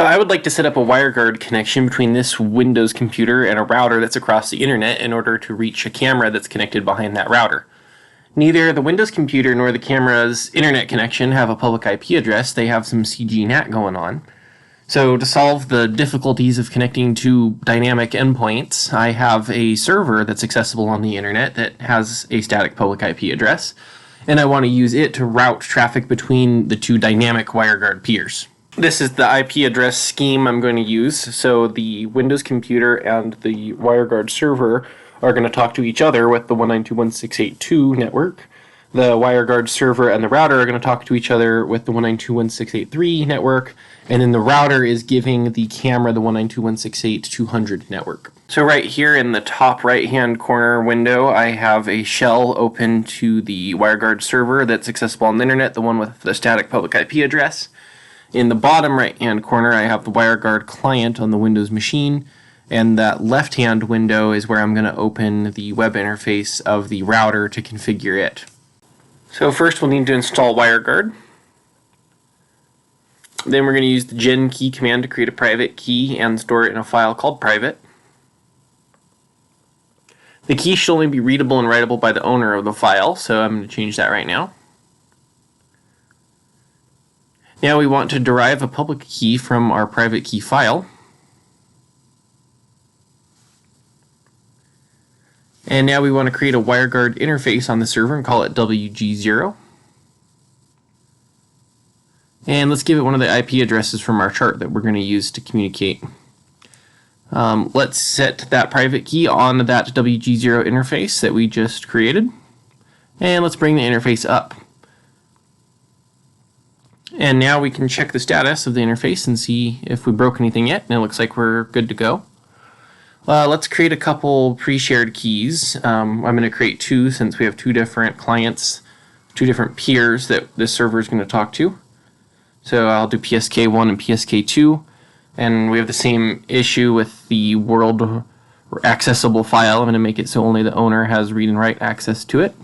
So I would like to set up a WireGuard connection between this Windows computer and a router that's across the internet in order to reach a camera that's connected behind that router. Neither the Windows computer nor the camera's internet connection have a public IP address. They have some CGNAT going on. So to solve the difficulties of connecting to dynamic endpoints, I have a server that's accessible on the internet that has a static public IP address, and I want to use it to route traffic between the two dynamic WireGuard peers. This is the IP address scheme I'm going to use. So the Windows computer and the WireGuard server are going to talk to each other with the 192.168.2 network. The WireGuard server and the router are going to talk to each other with the 192.168.3 network, and then the router is giving the camera the 192.168.200 network. So right here in the top right-hand corner window, I have a shell open to the WireGuard server that's accessible on the internet, the one with the static public IP address. In the bottom right-hand corner, I have the WireGuard client on the Windows machine, and that left-hand window is where I'm going to open the web interface of the router to configure it. So first we'll need to install WireGuard. Then we're going to use the gen key command to create a private key and store it in a file called private. The key should only be readable and writable by the owner of the file, so I'm going to change that right now. Now we want to derive a public key from our private key file. And now we want to create a WireGuard interface on the server and call it WG0. And let's give it one of the IP addresses from our chart that we're going to use to communicate. Let's set that private key on that WG0 interface that we just created. And let's bring the interface up. And now we can check the status of the interface and see if we broke anything yet, and it looks like we're good to go. Let's create a couple pre-shared keys. I'm going to create two since we have two different clients, two different peers that this server is going to talk to. So I'll do PSK1 and PSK2, and we have the same issue with the world accessible file. I'm going to make it so only the owner has read and write access to it.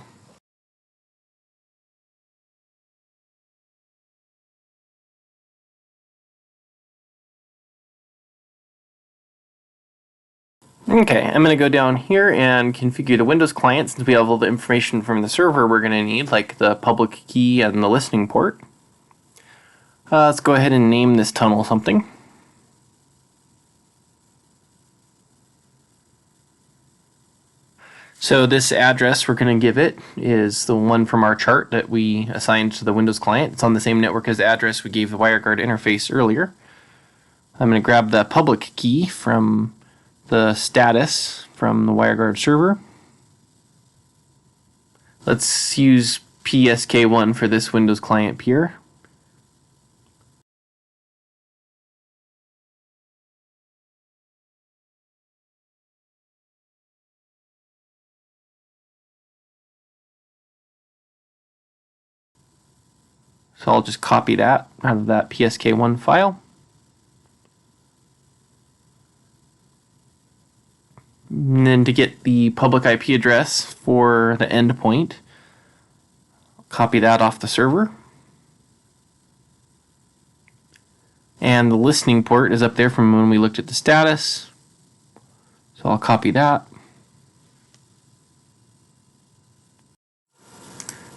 Okay, I'm going to go down here and configure the Windows client since we have all the information from the server we're going to need, like the public key and the listening port. Let's go ahead and name this tunnel something. So this address we're going to give it is the one from our chart that we assigned to the Windows client. It's on the same network as the address we gave the WireGuard interface earlier. I'm going to grab the public key from the status from the WireGuard server. Let's use PSK1 for this Windows client peer. So I'll just copy that out of that PSK1 file. And then to get the public IP address for the endpoint, copy that off the server. And the listening port is up there from when we looked at the status. So I'll copy that.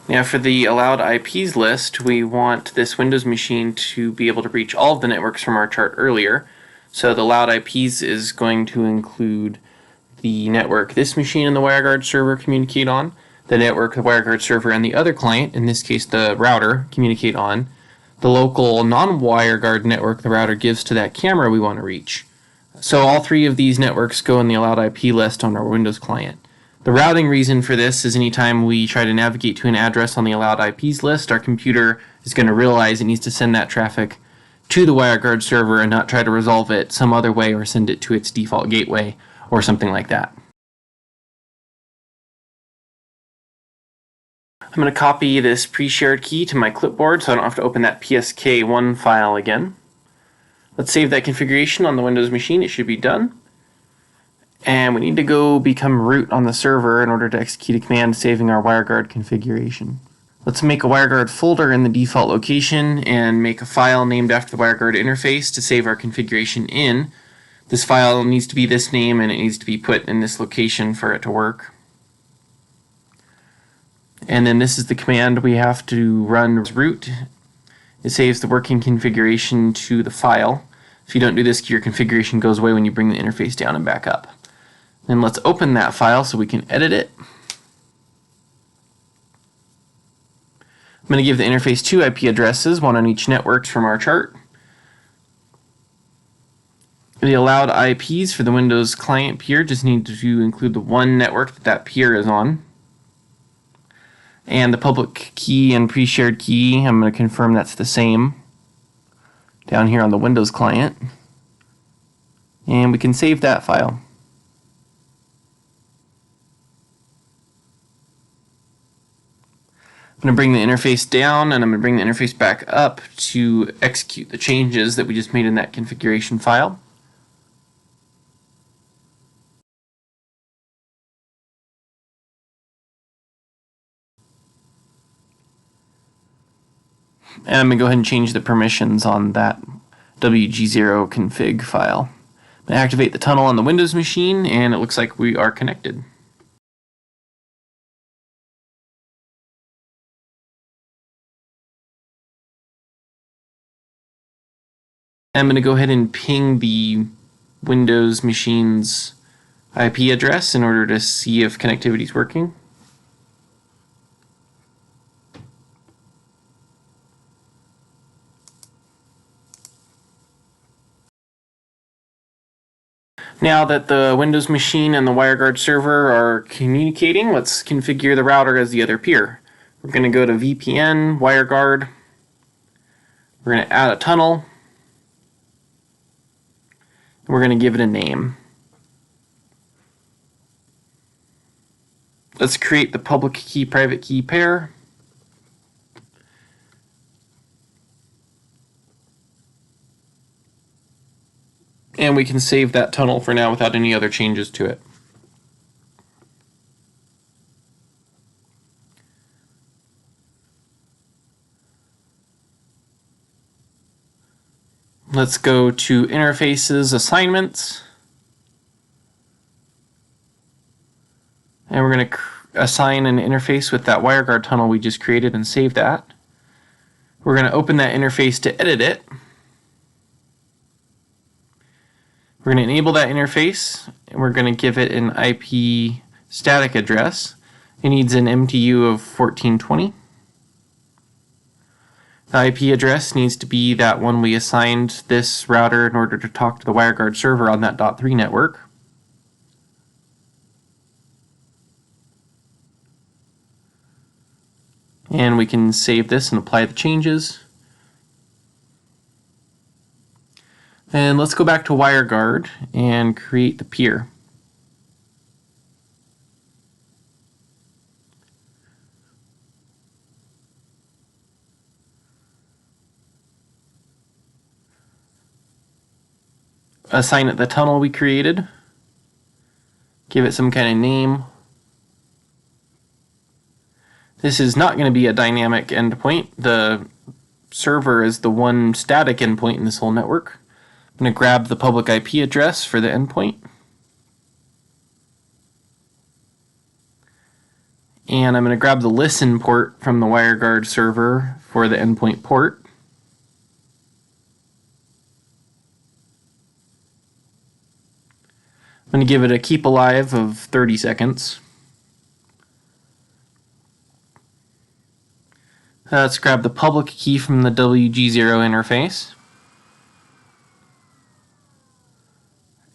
Now for the allowed IPs list, we want this Windows machine to be able to reach all of the networks from our chart earlier. So the allowed IPs is going to include the network this machine and the WireGuard server communicate on, the network the WireGuard server and the other client, in this case the router, communicate on, the local non-WireGuard network the router gives to that camera we want to reach. So all three of these networks go in the allowed IP list on our Windows client. The routing reason for this is anytime we try to navigate to an address on the allowed IPs list, our computer is going to realize it needs to send that traffic to the WireGuard server and not try to resolve it some other way or send it to its default gateway or something like that. I'm going to copy this pre-shared key to my clipboard so I don't have to open that PSK1 file again. Let's save that configuration on the Windows machine. It should be done. And we need to go become root on the server in order to execute a command saving our WireGuard configuration. Let's make a WireGuard folder in the default location and make a file named after the WireGuard interface to save our configuration in. This file needs to be this name and it needs to be put in this location for it to work. And then this is the command we have to run root. It saves the working configuration to the file. If you don't do this, your configuration goes away when you bring the interface down and back up. Then let's open that file so we can edit it. I'm going to give the interface 2 IP addresses, one on each network from our chart. The allowed IPs for the Windows client peer just need to include the one network that peer is on. And the public key and pre-shared key, I'm going to confirm that's the same down here on the Windows client. And we can save that file. I'm going to bring the interface down and I'm going to bring the interface back up to execute the changes that we just made in that configuration file. And I'm going to go ahead and change the permissions on that WG0 config file. I'm going to activate the tunnel on the Windows machine and it looks like we are connected. I'm going to go ahead and ping the Windows machine's IP address in order to see if connectivity is working. Now that the Windows machine and the WireGuard server are communicating, let's configure the router as the other peer. We're going to go to VPN, WireGuard. We're going to add a tunnel. We're going to give it a name. Let's create the public key, private key pair. And we can save that tunnel for now without any other changes to it. Let's go to Interfaces, Assignments. And we're going to assign an interface with that WireGuard tunnel we just created and save that. We're going to open that interface to edit it. We're going to enable that interface and we're going to give it an IP static address. It needs an MTU of 1420. The IP address needs to be that one we assigned this router in order to talk to the WireGuard server on that .3 network. And we can save this and apply the changes. And let's go back to WireGuard and create the peer. Assign it the tunnel we created. Give it some kind of name. This is not going to be a dynamic endpoint. The server is the one static endpoint in this whole network. I'm going to grab the public IP address for the endpoint. And I'm going to grab the listen port from the WireGuard server for the endpoint port. I'm going to give it a keep alive of 30 seconds. Let's grab the public key from the WG0 interface.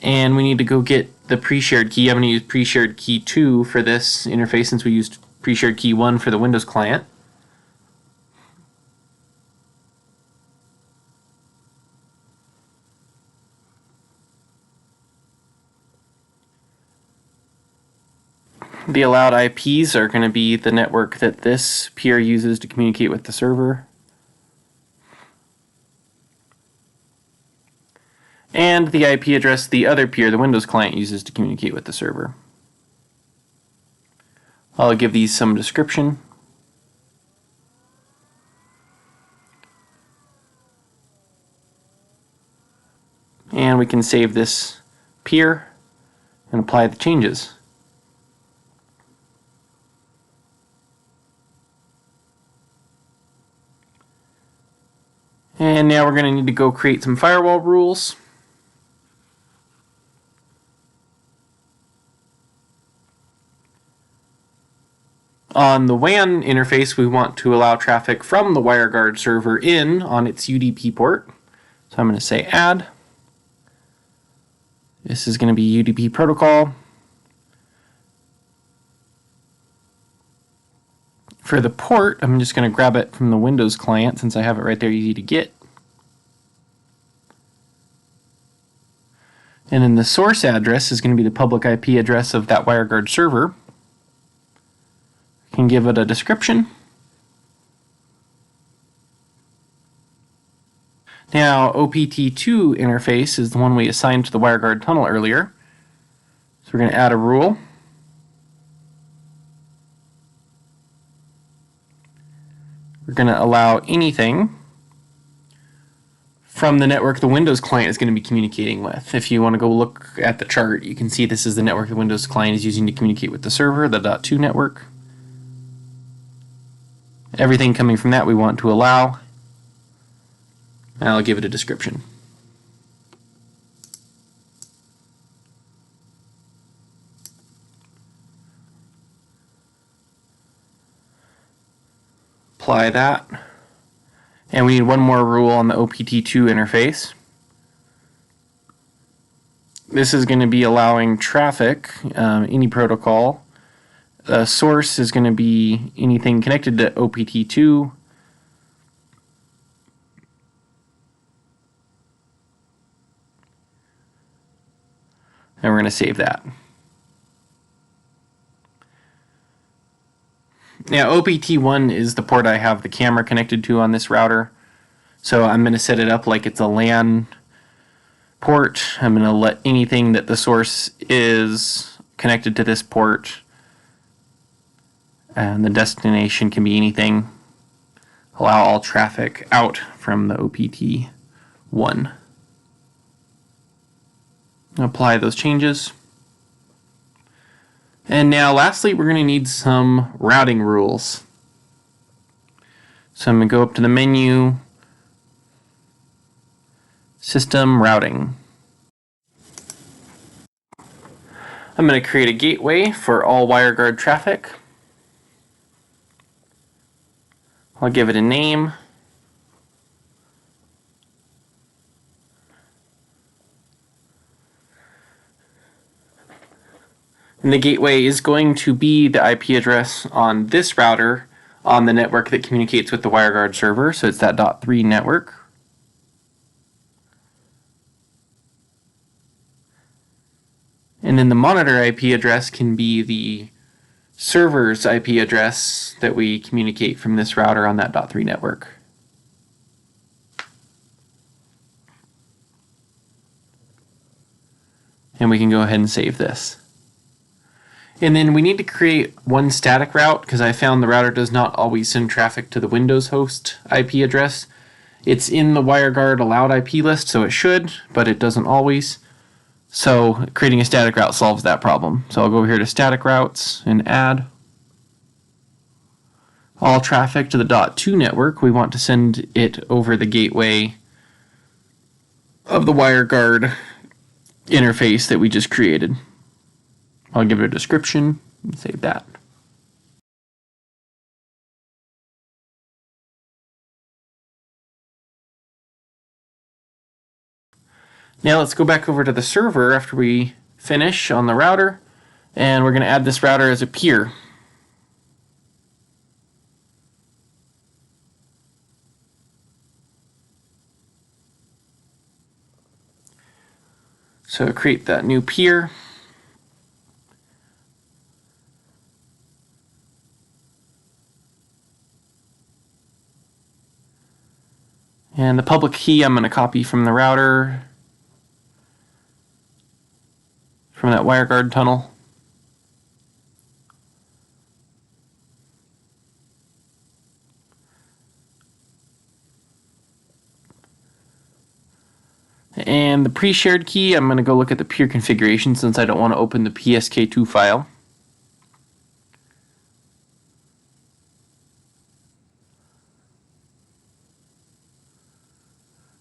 And we need to go get the pre-shared key. I'm going to use pre-shared key 2 for this interface since we used pre-shared key 1 for the Windows client. The allowed IPs are going to be the network that this peer uses to communicate with the server. And the IP address the other peer, the Windows client, uses to communicate with the server. I'll give these some description. And we can save this peer and apply the changes. And now we're going to need to go create some firewall rules. On the WAN interface, we want to allow traffic from the WireGuard server in on its UDP port. So I'm going to say add. This is going to be UDP protocol. For the port, I'm just going to grab it from the Windows client since I have it right there, easy to get. And then the source address is going to be the public IP address of that WireGuard server. I can give it a description. Now, OPT2 interface is the one we assigned to the WireGuard tunnel earlier. So we're going to add a rule. We're going to allow anything from the network the Windows client is going to be communicating with. If you want to go look at the chart, you can see this is the network the Windows client is using to communicate with the server, the .2 network. Everything coming from that we want to allow. And I'll give it a description. Apply that. And we need one more rule on the OPT2 interface. This is going to be allowing traffic, any protocol. The source is going to be anything connected to OPT2. And we're going to save that. Now, OPT1 is the port I have the camera connected to on this router. So I'm going to set it up like it's a LAN port. I'm going to let anything that the source is connected to this port, and the destination can be anything. Allow all traffic out from the OPT1. Apply those changes. And now lastly, we're going to need some routing rules. So I'm going to go up to the menu, System Routing. I'm going to create a gateway for all WireGuard traffic. I'll give it a name. And the gateway is going to be the IP address on this router on the network that communicates with the WireGuard server. So it's that .3 network. And then the monitor IP address can be the server's IP address that we communicate from this router on that .3 network. And we can go ahead and save this. And then we need to create one static route because I found the router does not always send traffic to the Windows host IP address. It's in the WireGuard allowed IP list, so it should, but it doesn't always. So creating a static route solves that problem. So I'll go over here to static routes and add all traffic to the .2 network. We want to send it over the gateway of the WireGuard interface that we just created. I'll give it a description and save that. Now let's go back over to the server after we finish on the router, and we're going to add this router as a peer. So create that new peer. And the public key I'm going to copy from the router, from that WireGuard tunnel. And the pre-shared key, I'm going to go look at the peer configuration since I don't want to open the PSK2 file.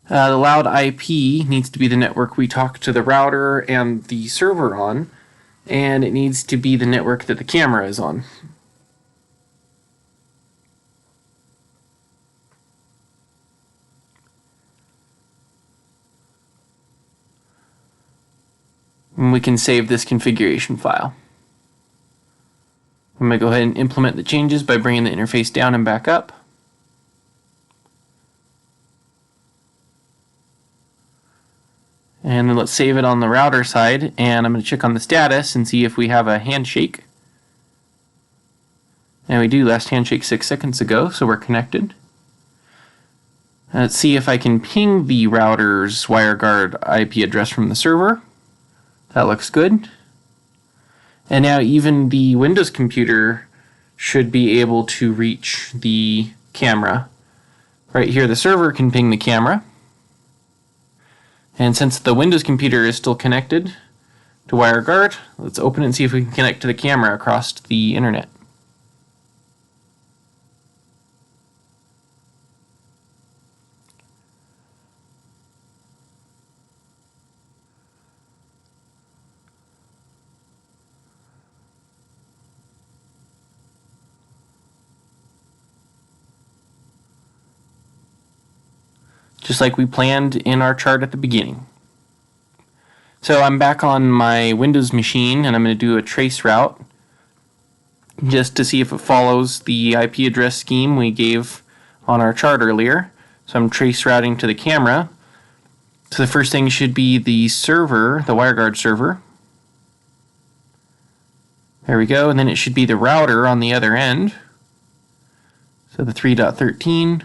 The loud IP needs to be the network we talk to the router and the server on, and it needs to be the network that the camera is on. And we can save this configuration file. I'm going to go ahead and implement the changes by bringing the interface down and back up. And then let's save it on the router side, and I'm going to check on the status and see if we have a handshake. And we do, last handshake 6 seconds ago, so we're connected. Let's see if I can ping the router's WireGuard IP address from the server. That looks good. And now even the Windows computer should be able to reach the camera. Right here, the server can ping the camera. And since the Windows computer is still connected to WireGuard, let's open it and see if we can connect to the camera across the internet. Just like we planned in our chart at the beginning. So I'm back on my Windows machine and I'm going to do a trace route just to see if it follows the IP address scheme we gave on our chart earlier. So I'm trace routing to the camera. So the first thing should be the server, the WireGuard server. There we go, and then it should be the router on the other end. So the 3.13.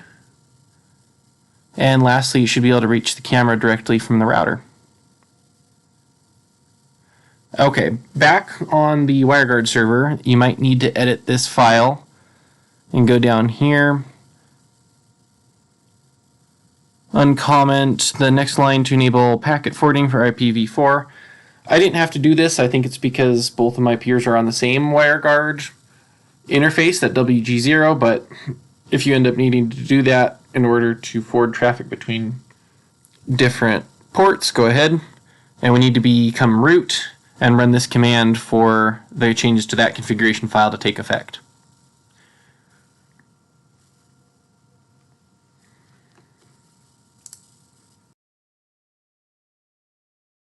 And lastly, you should be able to reach the camera directly from the router. Okay, back on the WireGuard server, you might need to edit this file and go down here. Uncomment the next line to enable packet forwarding for IPv4. I didn't have to do this. I think it's because both of my peers are on the same WireGuard interface, that WG0, but if you end up needing to do that in order to forward traffic between different ports, go ahead. And we need to become root and run this command for the changes to that configuration file to take effect.